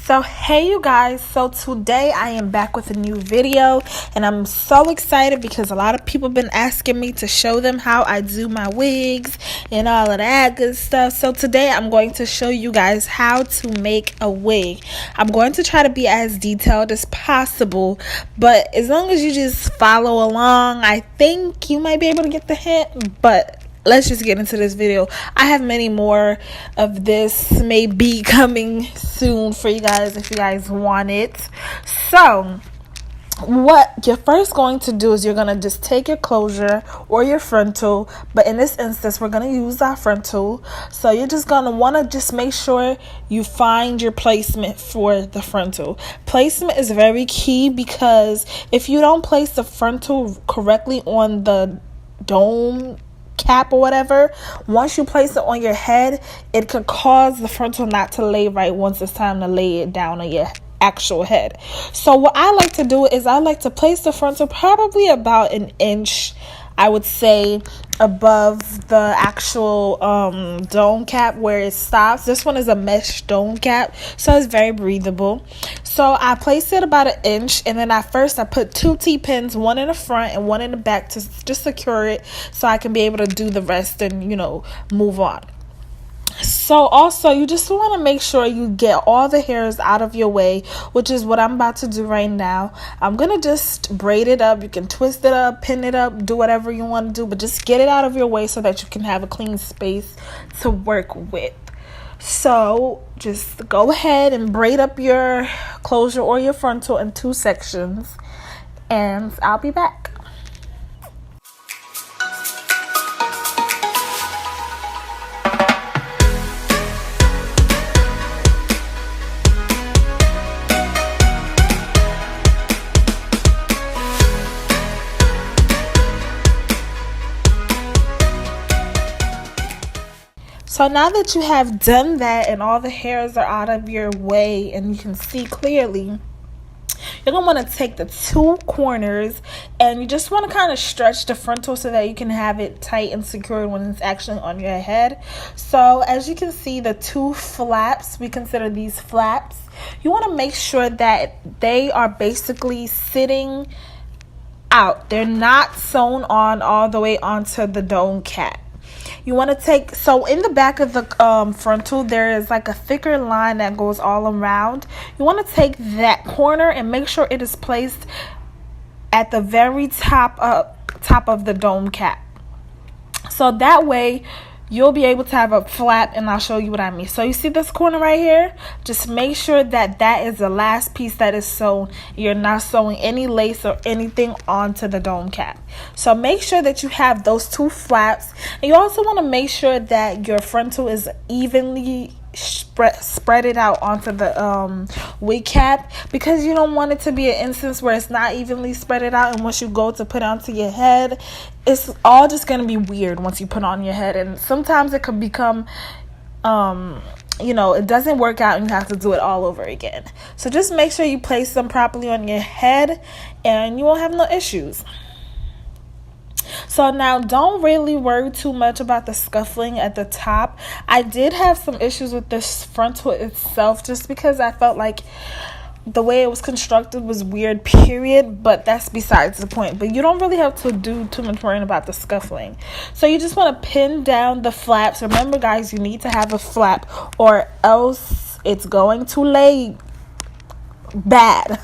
So hey you guys, so today I am back with a new video and I'm so excited because a lot of people have been asking me to show them how I do my wigs and all of that good stuff. So today I'm going to show you guys how to make a wig. I'm going to try to be as detailed as possible, but as long as you just follow along, I think you might be able to get the hint. But let's just get into this video. I have many more of this maybe coming soon for you guys if you guys want it. So what you're first going to do is you're going to just take your closure or your frontal, but in this instance we're going to use our frontal. So you're just going to want to just make sure you find your placement for the frontal. Placement is very key because if you don't place the frontal correctly on the dome cap or whatever, once you place it on your head, it could cause the frontal not to lay right once it's time to lay it down on your actual head. So what I like to do is I like to place the frontal probably about an inch, I would say, above the actual dome cap where it stops. This one is a mesh dome cap, so it's very breathable. So I placed it about an inch, and then I put 2 T-pins, one in the front and one in the back to just secure it so I can be able to do the rest and, you know, move on. So also you just want to make sure you get all the hairs out of your way, which is what I'm about to do right now. I'm going to just braid it up. You can twist it up, pin it up, do whatever you want to do, but just get it out of your way so that you can have a clean space to work with. So just go ahead and braid up your closure or your frontal in 2 sections, and I'll be back. So now that you have done that and all the hairs are out of your way and you can see clearly, you're going to want to take the 2 corners and you just want to kind of stretch the frontal so that you can have it tight and secure when it's actually on your head. So as you can see, the 2 flaps, we consider these flaps, you want to make sure that they are basically sitting out. They're not sewn on all the way onto the dome cap. You want to take, so in the back of the frontal, there is like a thicker line that goes all around. You want to take that corner and make sure it is placed at the very top of the dome cap. So that way you'll be able to have a flap, and I'll show you what I mean. So you see this corner right here? Just make sure that that is the last piece that is sewn. You're not sewing any lace or anything onto the dome cap. So make sure that you have those 2 flaps. And you also want to make sure that your frontal is evenly spread it out onto the wig cap, because you don't want it to be an instance where it's not evenly spread it out, and once you go to put it onto your head, it's all just going to be weird once you put it on your head, and sometimes it could become you know, it doesn't work out and you have to do it all over again. So just make sure you place them properly on your head and you won't have no issues. So now don't really worry too much about the scuffling at the top. I did have some issues with this frontal itself just because I felt like the way it was constructed was weird, period, but that's besides the point. But you don't really have to do too much worrying about the scuffling. So you just want to pin down the flaps. Remember guys, you need to have a flap or else it's going to lay bad.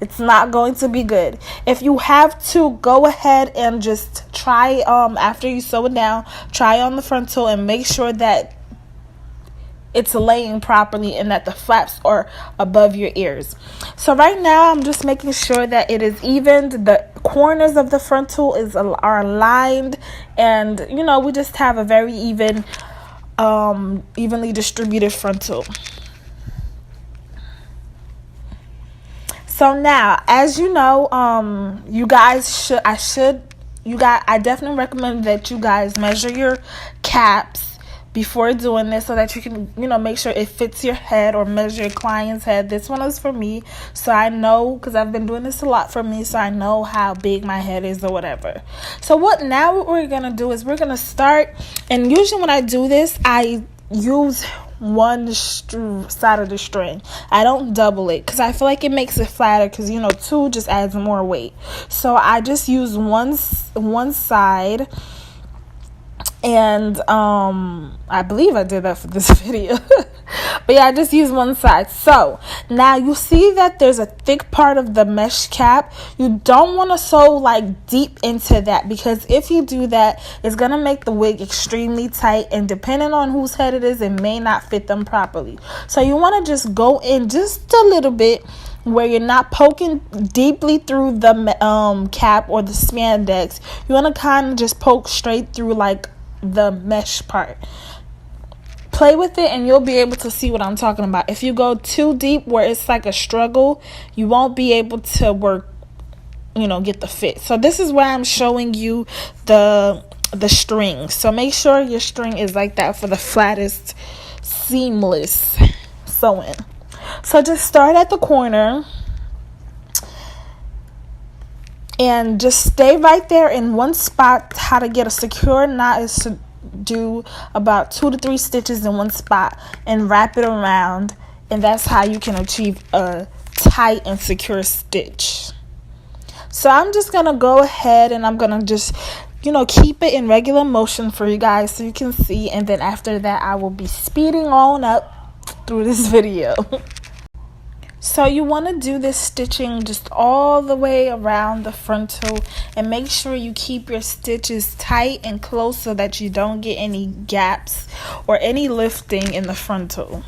It's not going to be good. If you have to, go ahead and just try after you sew it down, try on the frontal and make sure that it's laying properly and that the flaps are above your ears. So right now I'm just making sure that it is even, the corners of the frontal are aligned, and you know, we just have a very evenly distributed frontal. So now, as you know, you guys I definitely recommend that you guys measure your caps before doing this so that you can, you know, make sure it fits your head, or measure your client's head. This one is for me, so I know, because I've been doing this a lot for me, so I know how big my head is or whatever. So what we're going to do is we're going to start, and usually when I do this, I use one side of the string. I don't double it because I feel like it makes it flatter, because you know, two just adds more weight. So I just use one side, and I believe I did that for this video. But yeah, I just use one side. So now you see that there's a thick part of the mesh cap. You don't want to sew like deep into that, because if you do that, it's gonna make the wig extremely tight, and depending on whose head it is, it may not fit them properly. So you want to just go in just a little bit, where you're not poking deeply through the cap or the spandex. You want to kind of just poke straight through like the mesh part. Play with it and you'll be able to see what I'm talking about. If you go too deep where it's like a struggle, you won't be able to work, you know, get the fit. So this is where I'm showing you the string. So make sure your string is like that for the flattest, seamless sewing. So just start at the corner and just stay right there in one spot. How to get a secure knot is to do about 2 to 3 stitches in one spot and wrap it around, and that's how you can achieve a tight and secure stitch. So I'm just gonna go ahead and I'm gonna just, you know, keep it in regular motion for you guys so you can see, and then after that I will be speeding on up through this video. So you want to do this stitching just all the way around the frontal, and make sure you keep your stitches tight and close so that you don't get any gaps or any lifting in the frontal.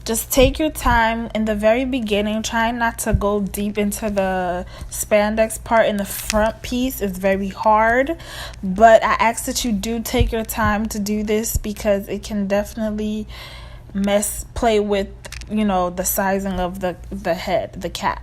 Just take your time in the very beginning. Try not to go deep into the spandex part in the front piece. It's very hard, but I ask that you do take your time to do this, because it can definitely play with, you know, the sizing of the head, the cap.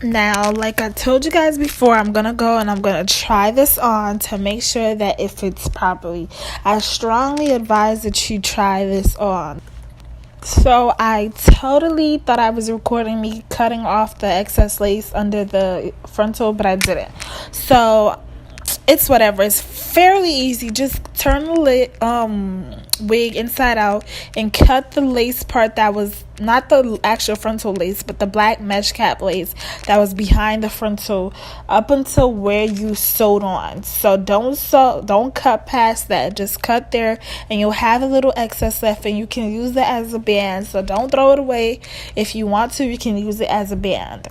Now, like I told you guys before, I'm gonna go and I'm gonna try this on to make sure that it fits properly. I strongly advise that you try this on. So I totally thought I was recording me cutting off the excess lace under the frontal, but I didn't. So it's whatever. It's fairly easy. Just turn the wig inside out and cut the lace part that was not the actual frontal lace, but the black mesh cap lace that was behind the frontal up until where you sewed on. So don't cut past that. Just cut there and you'll have a little excess left, and you can use it as a band. So don't throw it away. If you want to, you can use it as a band.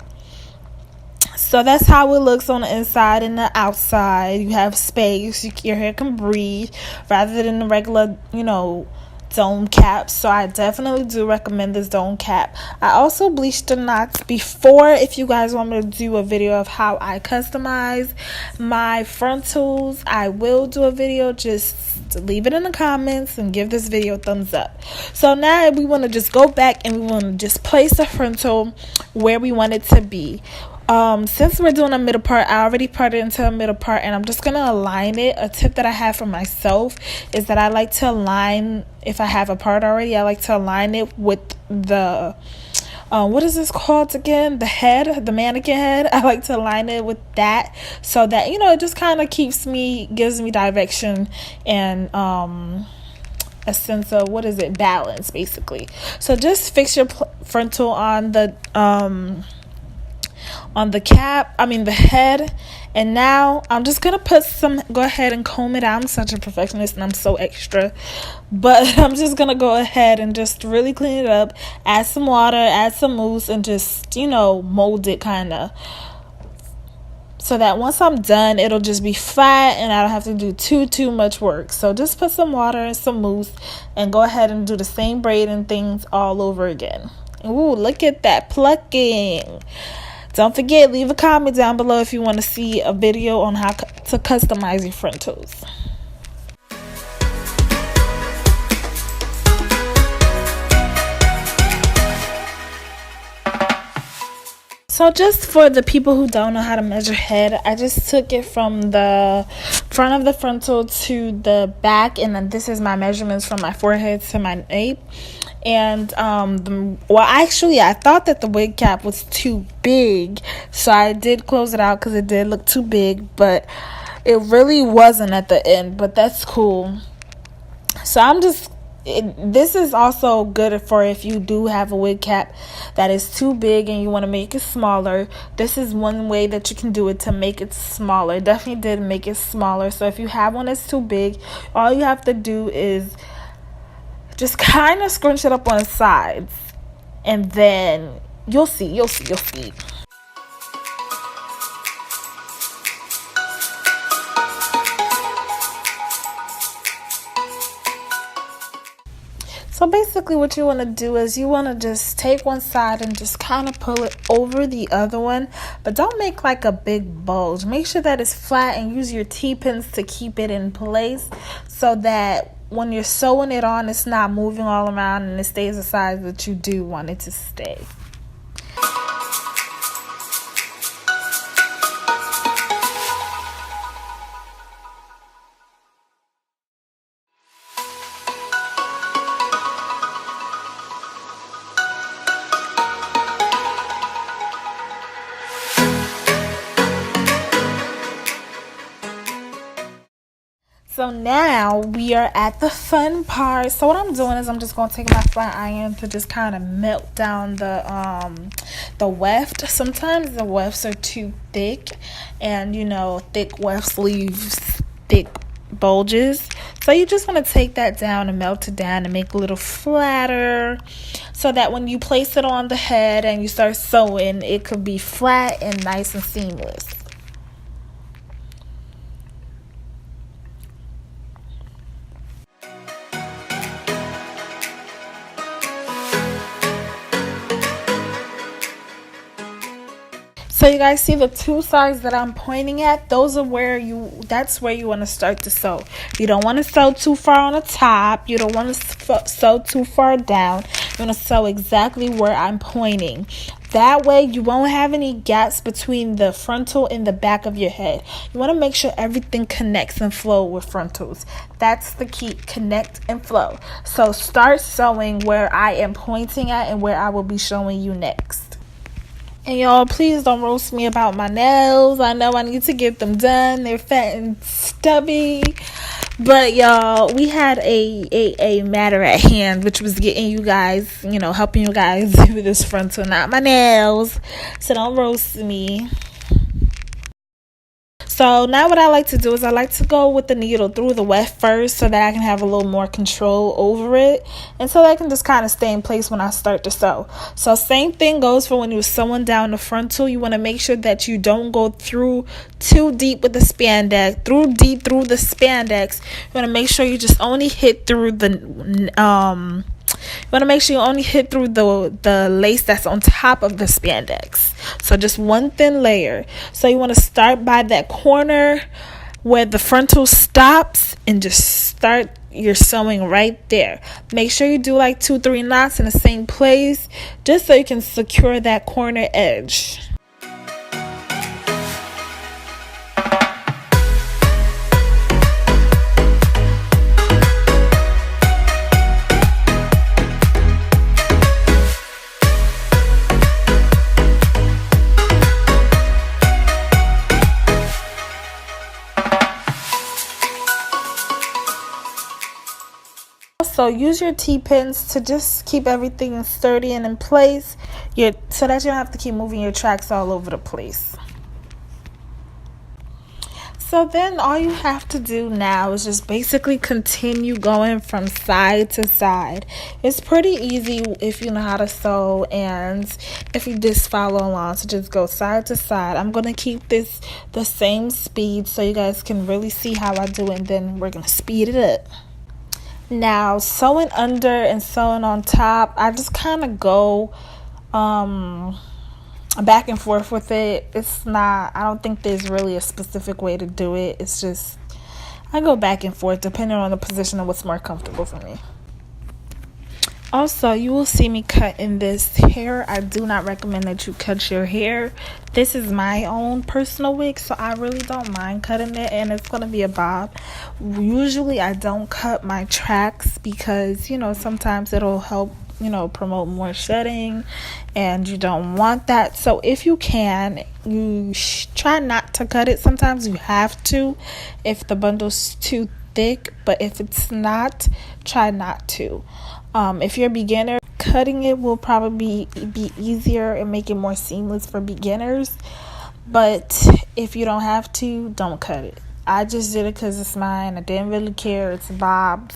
So that's how it looks on the inside and the outside. You have space. Your hair can breathe rather than the regular, you know, dome cap. So I definitely do recommend this dome cap. I also bleached the knots before. If you guys want me to do a video of how I customize my frontals, I will do a video. Just leave it in the comments and give this video a thumbs up. So now we want to just go back and we want to just place the frontal where we want it to be. Since we're doing a middle part, I already parted into a middle part, and I'm just gonna align it. A tip that I have for myself is that I like to align, if I have a part already, I like to align it with the what is this called again, the head, the mannequin head. I like to align it with that, so that, you know, it just kind of gives me direction and a sense of, what is it, balance basically. So just fix your frontal on the cap, the head. And now I'm just gonna go ahead and comb it out. I'm such a perfectionist and I'm so extra, but I'm just gonna go ahead and just really clean it up, add some water, add some mousse, and just, you know, mold it kind of, so that once I'm done, it'll just be flat and I don't have to do too much work. So just put some water and some mousse and go ahead and do the same braiding things all over again. Ooh, look at that plucking. Don't forget, leave a comment down below if you want to see a video on how to customize your frontals. So just for the people who don't know how to measure head, I just took it from the front of the frontal to the back, and then this is my measurements from my forehead to my nape. And actually I thought that the wig cap was too big, so I did close it out because it did look too big, but it really wasn't at the end. But that's cool. So this is also good for if you do have a wig cap that is too big and you want to make it smaller. This is one way that you can do it to make it smaller. It definitely did make it smaller. So if you have one that's too big, all you have to do is just kind of scrunch it up on the sides, and then you'll see. So basically what you want to do is you want to just take one side and just kind of pull it over the other one, but don't make like a big bulge. Make sure that it's flat and use your T-pins to keep it in place so that when you're sewing it on, it's not moving all around and it stays the size that you do want it to stay. So now we are at the fun part. So what I'm doing is I'm just going to take my flat iron to just kind of melt down the weft. Sometimes the wefts are too thick, and you know, thick wefts leaves thick bulges. So you just want to take that down and melt it down and make it a little flatter, so that when you place it on the head and you start sewing, it could be flat and nice and seamless. So you guys see the two sides that I'm pointing at? That's where you want to start to sew. You don't want to sew too far on the top. You don't want to sew too far down. You want to sew exactly where I'm pointing. That way you won't have any gaps between the frontal and the back of your head. You want to make sure everything connects and flow with frontals. That's the key, connect and flow. So start sewing where I am pointing at and where I will be showing you next. And y'all, please don't roast me about my nails. I know I need to get them done. They're fat and stubby. But y'all, we had a matter at hand, which was getting you guys, helping you guys do this frontal, not my nails. So don't roast me. So now what I like to do is I like to go with the needle through the weft first so that I can have a little more control over it, and so that I can just kind of stay in place when I start to sew. So same thing goes for when you're sewing down the frontal. You want to make sure that you don't go through too deep with the spandex. Through the spandex. You want to make sure you just only hit through the you want to make sure you only hit through the lace that's on top of the spandex. So just one thin layer. So you want to start by that corner where the frontal stops and just start your sewing right there. Make sure you do like 2-3 knots in the same place, just so you can secure that corner edge. So use your T-pins to just keep everything sturdy and in place, so that you don't have to keep moving your tracks all over the place. So then all you have to do now is just basically continue going from side to side. It's pretty easy if you know how to sew, and if you just follow along. So just go side to side. I'm going to keep this the same speed so you guys can really see how I do it, and then we're going to speed it up. Now, sewing under and sewing on top, I just kind of go back and forth with it. I don't think there's really a specific way to do it. It's just, I go back and forth depending on the position and what's more comfortable for me. Also, you will see me cutting this hair. I do not recommend that you cut your hair. This is my own personal wig, so I really don't mind cutting it, and it's going to be a bob. Usually, I don't cut my tracks because, you know, sometimes it'll help, you know, promote more shedding, and you don't want that. So if you can, you try not to cut it. Sometimes you have to if the bundle's too thick, but if it's not, try not to. If you're a beginner, cutting it will probably be easier and make it more seamless for beginners. But if you don't have to, don't cut it. I just did it because it's mine. I didn't really care. It's Bob.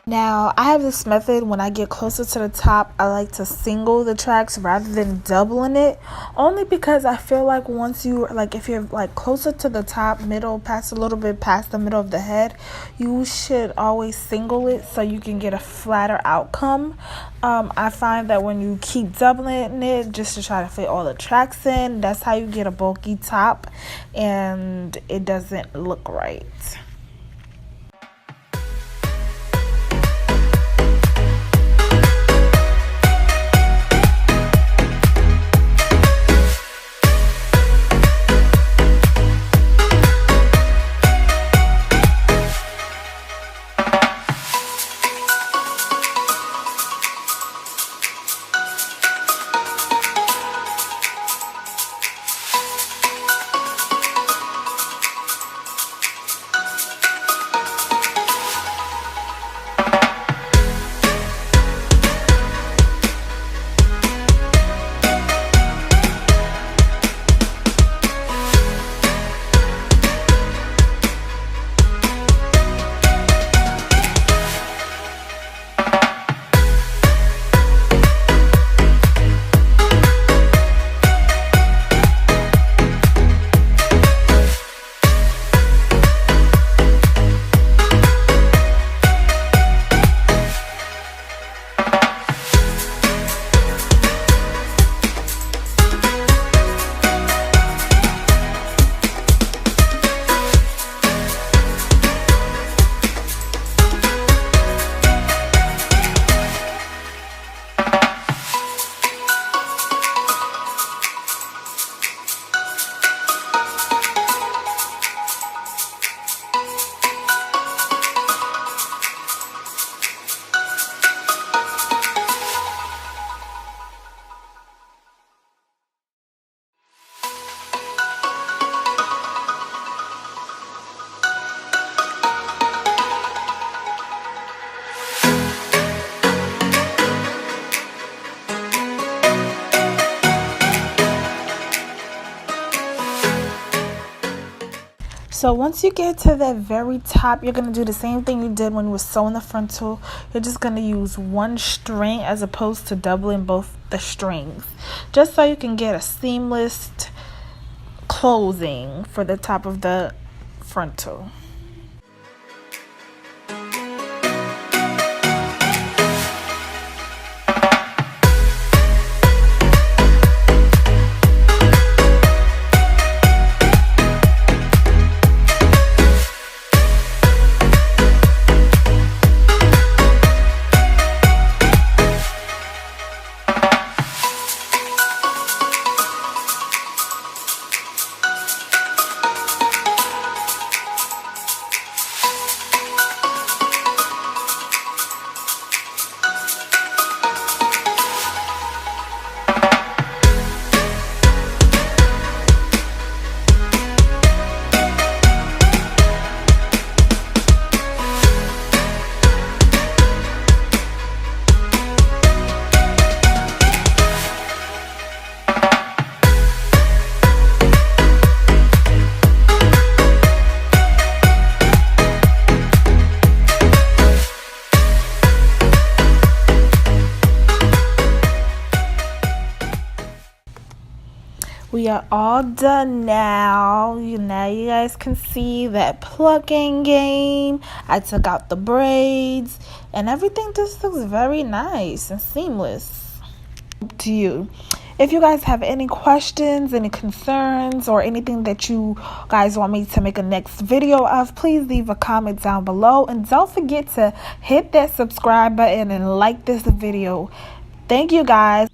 Now, I have this method when I get closer to the top, I like to single the tracks rather than doubling it. Only because I feel like once you, like if you're like closer to the top, middle, past a little bit past the middle of the head, you should always single it so you can get a flatter outcome. I find that when you keep doubling it just to try to fit all the tracks in, that's how you get a bulky top and it doesn't look right. So once you get to the very top, you're going to do the same thing you did when you were sewing the frontal. You're just going to use one string as opposed to doubling both the strings, just so you can get a seamless closing for the top of the frontal. We are all done now. Now you guys can see that plucking game. I took out the braids and everything just looks very nice and seamless. To you, if you guys have any questions, any concerns, or anything that you guys want me to make a next video of, please leave a comment down below, and don't forget to hit that subscribe button and like this video. Thank you guys.